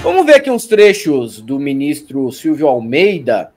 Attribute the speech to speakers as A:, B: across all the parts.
A: Vamos ver aqui uns trechos do ministro Silvio Almeida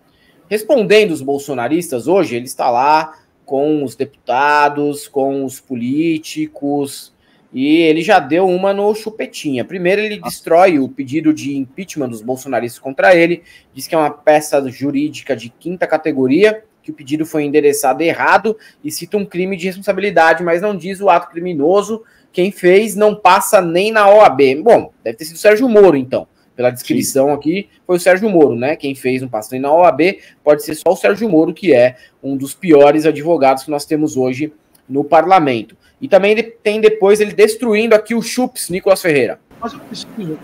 A: respondendo os bolsonaristas hoje. Ele está lá com os deputados, com os políticos, e ele já deu uma no chupetinha. Primeiro, ele destrói o pedido de impeachment dos bolsonaristas contra ele, diz que é uma peça jurídica de quinta categoria, que o pedido foi endereçado errado e cita um crime de responsabilidade, mas não diz o ato criminoso. Quem fez não passa nem na OAB. Bom, deve ter sido o Sérgio Moro, então. Pela descrição aqui, foi o Sérgio Moro, né? Quem fez não passa nem na OAB, pode ser só o Sérgio Moro, que é um dos piores advogados que nós temos hoje no parlamento. E também tem depois ele destruindo aqui o Chups, Nicolas Ferreira.
B: Mas eu preciso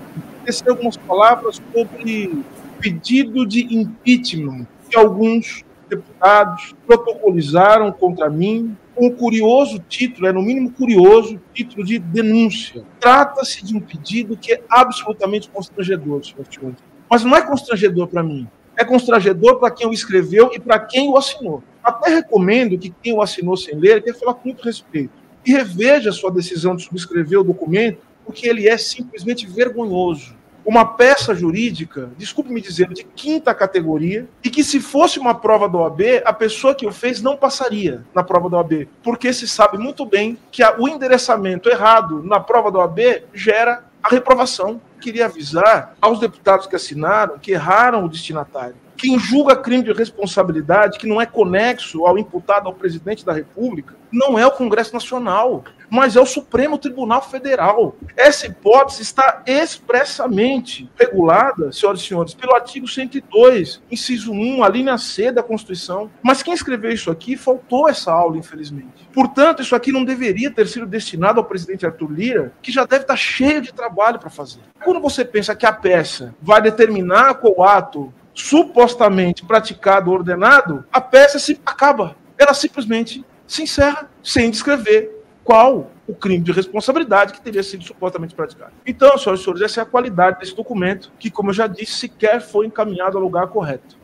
B: tecer algumas palavras sobre pedido de impeachment que alguns deputados protocolizaram contra mim, um curioso título, no mínimo curioso, título de denúncia. Trata-se de um pedido que é absolutamente constrangedor, senhor Tione. Mas não é constrangedor para mim, é constrangedor para quem o escreveu e para quem o assinou. Até recomendo que quem o assinou sem ler tenha que falar com muito respeito e reveja a sua decisão de subscrever o documento, porque ele é simplesmente vergonhoso. Uma peça jurídica, desculpe me dizer, de quinta categoria, e que se fosse uma prova da OAB, a pessoa que o fez não passaria na prova da OAB, porque se sabe muito bem que o endereçamento errado na prova da OAB gera a reprovação. Queria avisar aos deputados que assinaram que erraram o destinatário. Quem julga crime de responsabilidade que não é conexo ao imputado ao presidente da República não é o Congresso Nacional, mas é o Supremo Tribunal Federal. Essa hipótese está expressamente regulada, senhoras e senhores, pelo artigo 102, inciso 1, a linha C da Constituição. Mas quem escreveu isso aqui faltou essa aula, infelizmente. Portanto, isso aqui não deveria ter sido destinado ao presidente Arthur Lira, que já deve estar cheio de trabalho para fazer. Quando você pensa que a peça vai determinar qual ato supostamente praticado ou ordenado, a peça se acaba. Ela simplesmente se encerra sem descrever qual o crime de responsabilidade que teria sido supostamente praticado. Então, senhoras e senhores, essa é a qualidade desse documento, que, como eu já disse, sequer foi encaminhado ao lugar correto.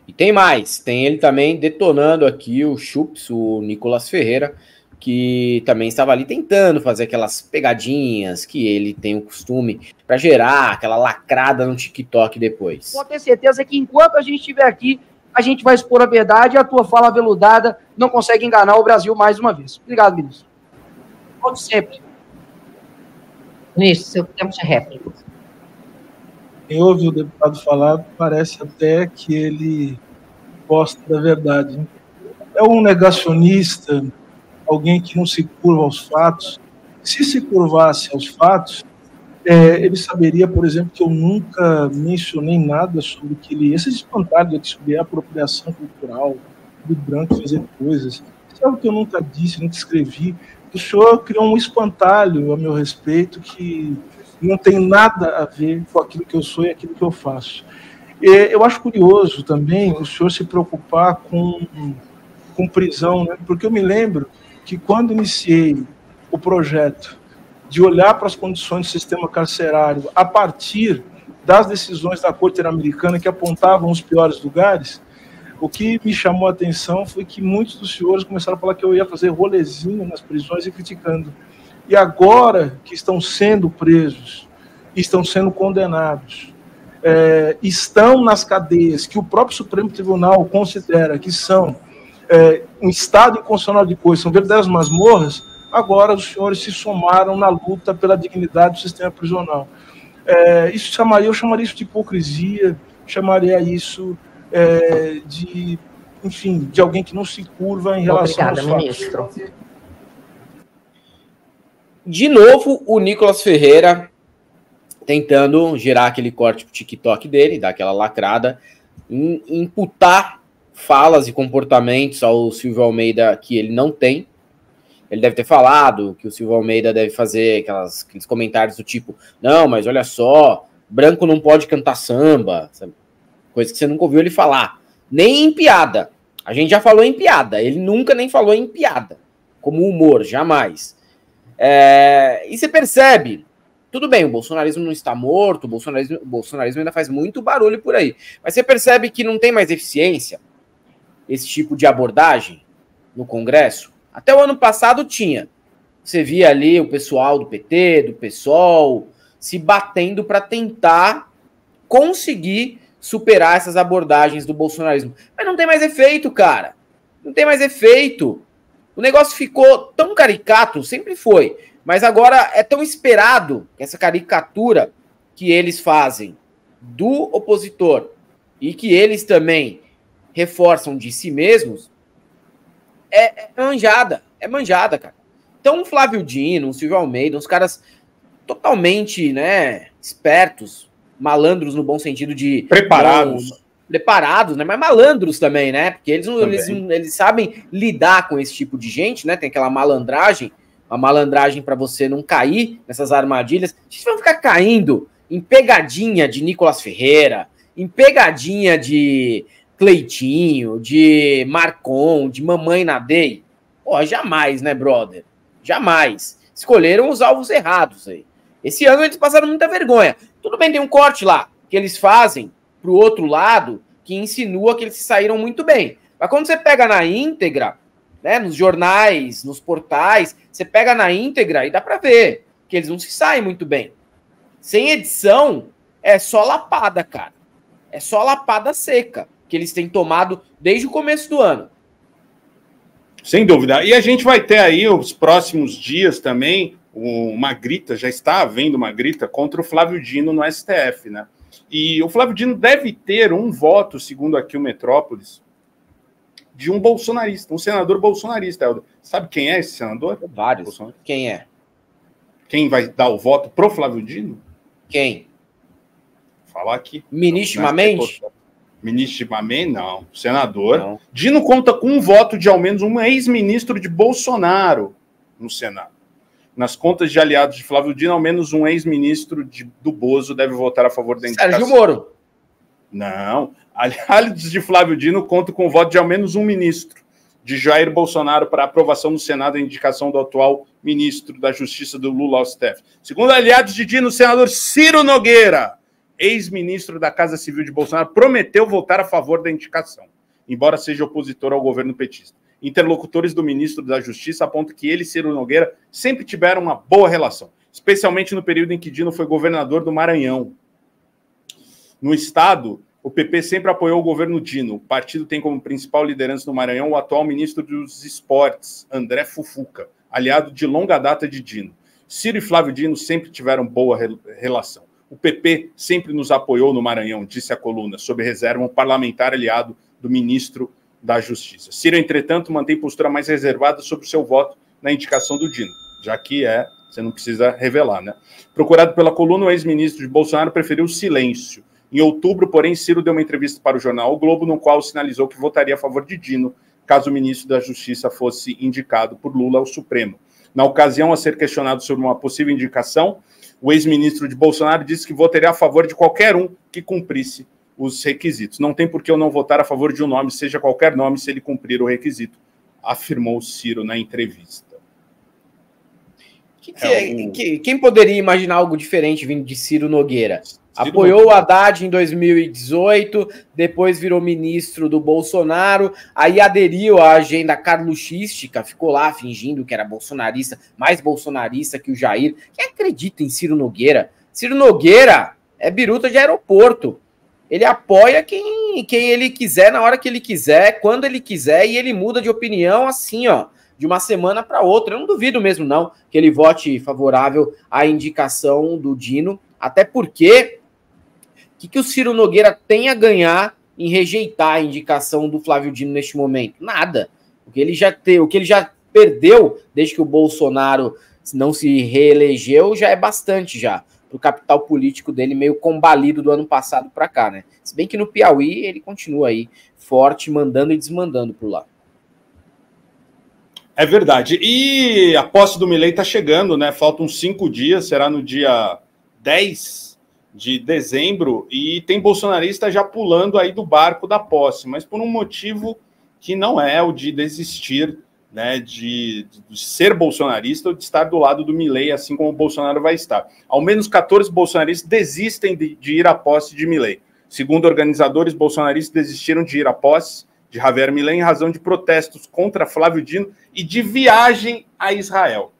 A: E tem mais, tem ele também detonando aqui o Chups, o Nicolas Ferreira, que também estava ali tentando fazer aquelas pegadinhas que ele tem o costume para gerar aquela lacrada no TikTok depois.
C: Pode ter certeza que enquanto a gente estiver aqui, a gente vai expor a verdade e a tua fala aveludada não consegue enganar o Brasil mais uma vez. Obrigado, ministro. Volte sempre.
D: Ministro, seu tempo de réplica.
B: Quem ouve o deputado falar parece até que ele gosta da verdade. É um negacionista, alguém que não se curva aos fatos. Se se curvasse aos fatos, ele saberia, por exemplo, que eu nunca mencionei nada sobre que ele... Esse espantalho aqui sobre a apropriação cultural, do branco fazer coisas. Isso é algo que eu nunca disse, nunca escrevi. O senhor criou um espantalho a meu respeito que não tem nada a ver com aquilo que eu sou e aquilo que eu faço. Eu acho curioso também o senhor se preocupar com prisão, né? Porque eu me lembro que quando iniciei o projeto de olhar para as condições do sistema carcerário a partir das decisões da Corte Interamericana que apontavam os piores lugares, o que me chamou a atenção foi que muitos dos senhores começaram a falar que eu ia fazer rolezinho nas prisões e criticando. E agora que estão sendo presos, estão sendo condenados, estão nas cadeias que o próprio Supremo Tribunal considera que são um estado inconstitucional de coisas, são verdadeiras masmorras, agora os senhores se somaram na luta pela dignidade do sistema prisional. Eu chamaria isso de hipocrisia, chamaria isso de alguém que não se curva em relação aos fatos.
D: Ministro.
A: De novo, o Nicolas Ferreira tentando gerar aquele corte pro TikTok dele, dar aquela lacrada, imputar falas e comportamentos ao Silvio Almeida que ele não tem. Ele deve ter falado que o Silvio Almeida deve fazer aqueles comentários do tipo, não, mas olha só, branco não pode cantar samba, sabe? Coisa que você nunca ouviu ele falar. Nem em piada. A gente já falou em piada, ele nunca nem falou em piada, como humor, jamais. E você percebe, tudo bem, o bolsonarismo não está morto, o bolsonarismo ainda faz muito barulho por aí, mas você percebe que não tem mais eficiência esse tipo de abordagem no Congresso? Até o ano passado tinha. Você via ali o pessoal do PT, do PSOL, se batendo para tentar conseguir superar essas abordagens do bolsonarismo. Mas não tem mais efeito, cara. Não tem mais efeito. O negócio ficou tão caricato, sempre foi, mas agora é tão esperado que essa caricatura que eles fazem do opositor e que eles também reforçam de si mesmos é manjada, cara. Então, o Flávio Dino, o Silvio Almeida, uns caras totalmente, né, espertos, malandros no bom sentido de... Preparados, né, mas malandros também, né, porque eles sabem lidar com esse tipo de gente, né, tem aquela malandragem, uma malandragem para você não cair nessas armadilhas. Vocês vão ficar caindo em pegadinha de Nicolas Ferreira, em pegadinha de Cleitinho, de Marcon, de Mamãe Nadei. Pô, jamais, né, brother? Jamais. Escolheram os alvos errados aí. Esse ano eles passaram muita vergonha. Tudo bem, tem um corte lá que eles fazem pro outro lado que insinua que eles se saíram muito bem. Mas quando você pega na íntegra, né, nos jornais, nos portais, você pega na íntegra e dá para ver que eles não se saem muito bem. Sem edição, é só lapada, cara. É só lapada seca que eles têm tomado desde o começo do ano.
D: Sem dúvida. E a gente vai ter aí os próximos dias também uma grita, já está havendo uma grita contra o Flávio Dino no STF, né? E o Flávio Dino deve ter um voto, segundo aqui o Metrópolis, de um bolsonarista, um senador bolsonarista, Helder. Sabe quem é esse senador?
A: Vários. Quem é?
D: Quem vai dar o voto pro Flávio Dino?
A: Quem?
D: Falar aqui.
A: Ministro Mamente?
D: Ministro Mamente, não. Senador. Não. Dino conta com um voto de ao menos um ex-ministro de Bolsonaro no Senado. Nas contas de aliados de Flávio Dino, ao menos um ex-ministro do Bozo deve votar a favor da indicação.
A: Sérgio Moro.
D: Não. Aliados de Flávio Dino contam com o voto de ao menos um ministro de Jair Bolsonaro para aprovação no Senado a indicação do atual ministro da Justiça do Lula ao STF. Segundo aliados de Dino, o senador Ciro Nogueira, ex-ministro da Casa Civil de Bolsonaro, prometeu votar a favor da indicação, embora seja opositor ao governo petista. Interlocutores do ministro da Justiça apontam que ele e Ciro Nogueira sempre tiveram uma boa relação, especialmente no período em que Dino foi governador do Maranhão. No estado, o PP sempre apoiou o governo Dino. O partido tem como principal liderança no Maranhão o atual ministro dos Esportes, André Fufuca, aliado de longa data de Dino. Ciro e Flávio Dino sempre tiveram boa relação. O PP sempre nos apoiou no Maranhão, disse a coluna, sob reserva um parlamentar aliado do ministro da Justiça. Ciro, entretanto, mantém postura mais reservada sobre o seu voto na indicação do Dino, já que você não precisa revelar, né? Procurado pela coluna, o ex-ministro de Bolsonaro preferiu silêncio. Em outubro, porém, Ciro deu uma entrevista para o jornal O Globo, no qual sinalizou que votaria a favor de Dino, caso o ministro da Justiça fosse indicado por Lula ao Supremo. Na ocasião, a ser questionado sobre uma possível indicação, o ex-ministro de Bolsonaro disse que votaria a favor de qualquer um que cumprisse os requisitos. Não tem por que eu não votar a favor de um nome, seja qualquer nome, se ele cumprir o requisito, afirmou Ciro na entrevista.
A: Quem poderia imaginar algo diferente vindo de Ciro Nogueira? Apoiou o Haddad em 2018, depois virou ministro do Bolsonaro, aí aderiu à agenda carluxística, ficou lá fingindo que era bolsonarista, mais bolsonarista que o Jair. Quem acredita em Ciro Nogueira? Ciro Nogueira é biruta de aeroporto. Ele apoia quem ele quiser, na hora que ele quiser, quando ele quiser, e ele muda de opinião assim, ó, de uma semana para outra. Eu não duvido mesmo, não, que ele vote favorável à indicação do Dino, até porque o que o Ciro Nogueira tem a ganhar em rejeitar a indicação do Flávio Dino neste momento? Nada. O que ele já perdeu desde que o Bolsonaro não se reelegeu já é bastante já. Pro capital político dele meio combalido do ano passado para cá, né? Se bem que no Piauí ele continua aí forte, mandando e desmandando por lá.
D: É verdade. E a posse do Milei tá chegando, né? Faltam 5 dias, será no dia 10 de dezembro, e tem bolsonarista já pulando aí do barco da posse, mas por um motivo que não é o de desistir, né, de ser bolsonarista ou de estar do lado do Milei, assim como o Bolsonaro vai estar. Ao menos 14 bolsonaristas desistem de ir à posse de Milei. Segundo organizadores, bolsonaristas desistiram de ir à posse de Javier Milei em razão de protestos contra Flávio Dino e de viagem a Israel.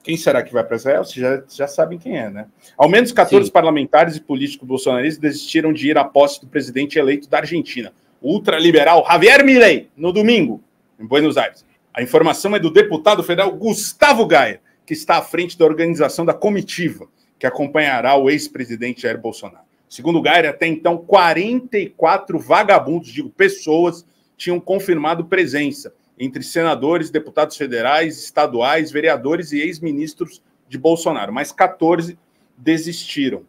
D: Quem será que vai para Israel? Vocês já sabem quem é, né? Ao menos 14 parlamentares e políticos bolsonaristas desistiram de ir à posse do presidente eleito da Argentina, o ultraliberal Javier Milei, no domingo, em Buenos Aires. A informação é do deputado federal Gustavo Gayer, que está à frente da organização da comitiva, que acompanhará o ex-presidente Jair Bolsonaro. Segundo Gayer, até então, 44 vagabundos, pessoas, tinham confirmado presença, entre senadores, deputados federais, estaduais, vereadores e ex-ministros de Bolsonaro, mas 14 desistiram.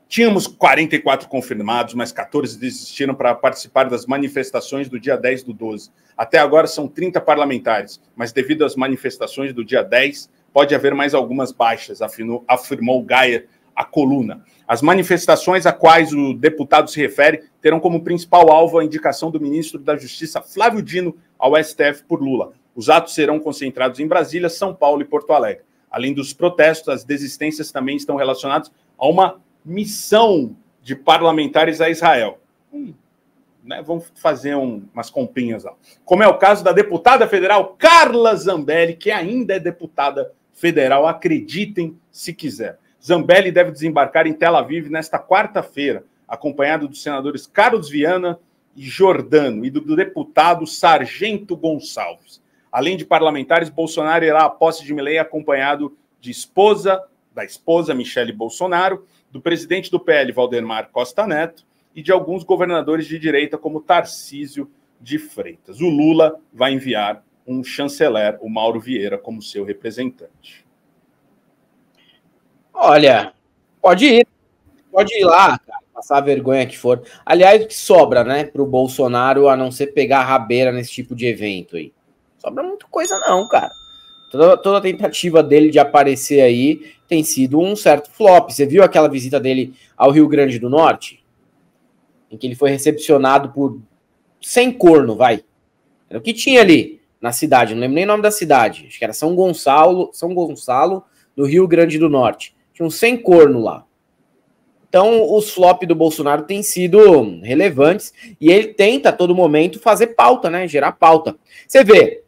D: Tínhamos 44 confirmados, mas 14 desistiram para participar das manifestações do dia 10/12. Até agora são 30 parlamentares, mas devido às manifestações do dia 10, pode haver mais algumas baixas, afirmou Gayer à coluna. As manifestações a quais o deputado se refere terão como principal alvo a indicação do ministro da Justiça, Flávio Dino, ao STF por Lula. Os atos serão concentrados em Brasília, São Paulo e Porto Alegre. Além dos protestos, as desistências também estão relacionadas a uma missão de parlamentares a Israel. Vamos fazer umas comprinhas lá. Como é o caso da deputada federal Carla Zambelli, que ainda é deputada federal, acreditem se quiser. Zambelli deve desembarcar em Tel Aviv nesta quarta-feira, acompanhado dos senadores Carlos Viana e Jordano e do deputado Sargento Gonçalves. Além de parlamentares, Bolsonaro irá à posse de Milei acompanhado da esposa Michele Bolsonaro, do presidente do PL, Valdemar Costa Neto, e de alguns governadores de direita, como Tarcísio de Freitas. O Lula vai enviar um chanceler, o Mauro Vieira, como seu representante.
A: Olha, pode ir lá, cara, passar a vergonha que for. Aliás, o que sobra, né, pro Bolsonaro, a não ser pegar a rabeira nesse tipo de evento aí? Sobra muita coisa não, cara. Toda a tentativa dele de aparecer aí tem sido um certo flop. Você viu aquela visita dele ao Rio Grande do Norte? Em que ele foi recepcionado por 100 corno, vai. Era o que tinha ali na cidade, não lembro nem o nome da cidade. Acho que era São Gonçalo, do Rio Grande do Norte. Tinha uns 100 corno lá. Então, os flops do Bolsonaro têm sido relevantes e ele tenta a todo momento fazer pauta, né? Gerar pauta. Você vê,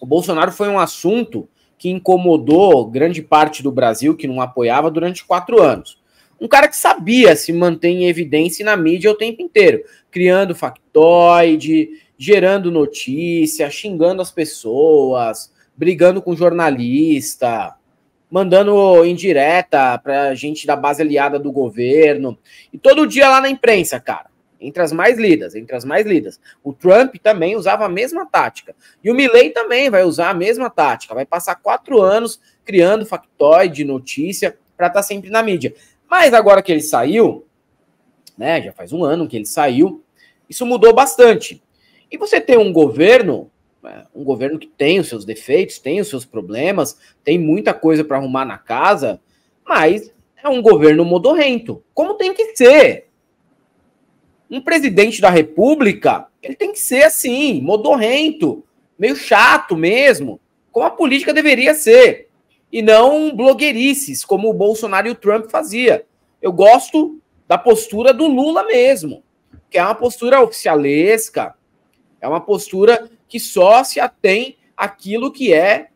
A: o Bolsonaro foi um assunto que incomodou grande parte do Brasil, que não apoiava durante 4 anos. Um cara que sabia se manter em evidência na mídia o tempo inteiro, criando factoide, gerando notícia, xingando as pessoas, brigando com jornalista, mandando indireta pra gente da base aliada do governo. E todo dia lá na imprensa, cara. Entre as mais lidas. O Trump também usava a mesma tática. E o Milei também vai usar a mesma tática. Vai passar 4 anos criando factoide, notícia, pra estar sempre na mídia. Mas agora que ele saiu, né, já faz 1 ano que ele saiu, isso mudou bastante. E você tem um governo que tem os seus defeitos, tem os seus problemas, tem muita coisa para arrumar na casa, mas é um governo modorrento, como tem que ser. Um presidente da República, ele tem que ser assim, modorrento, meio chato mesmo, como a política deveria ser, e não blogueirices, como o Bolsonaro e o Trump fazia. Eu gosto da postura do Lula mesmo, que é uma postura oficialesca, é uma postura que só se atém àquilo que é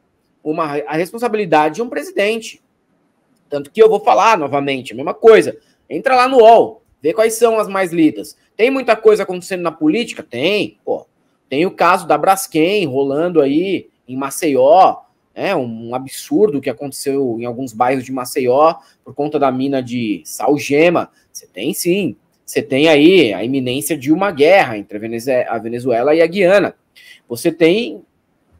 A: a responsabilidade de um presidente. Tanto que eu vou falar novamente, a mesma coisa. Entra lá no UOL, vê quais são as mais lidas. Tem muita coisa acontecendo na política? Tem. Pô, tem o caso da Braskem rolando aí em Maceió, um absurdo que aconteceu em alguns bairros de Maceió por conta da mina de salgema. Você tem sim. Você tem aí a iminência de uma guerra entre a Venezuela e a Guiana. Você tem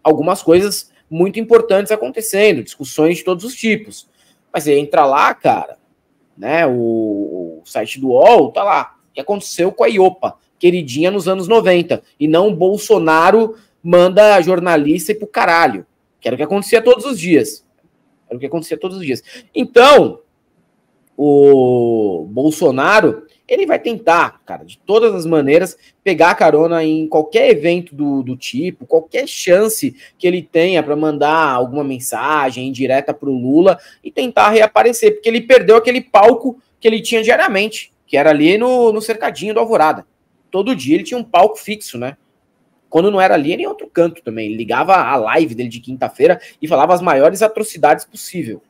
A: algumas coisas muito importantes acontecendo, discussões de todos os tipos. Mas você entra lá, cara, né, o site do UOL tá lá. O que aconteceu com a IOPA, queridinha nos anos 90, e não o Bolsonaro manda jornalista ir pro caralho, que era o que acontecia todos os dias. Então, o Bolsonaro, ele vai tentar, cara, de todas as maneiras, pegar carona em qualquer evento do tipo, qualquer chance que ele tenha para mandar alguma mensagem indireta pro Lula e tentar reaparecer, porque ele perdeu aquele palco que ele tinha diariamente, que era ali no cercadinho do Alvorada. Todo dia ele tinha um palco fixo, né? quando não era ali, era em outro canto também. Ele ligava a live dele de quinta-feira e falava as maiores atrocidades possível.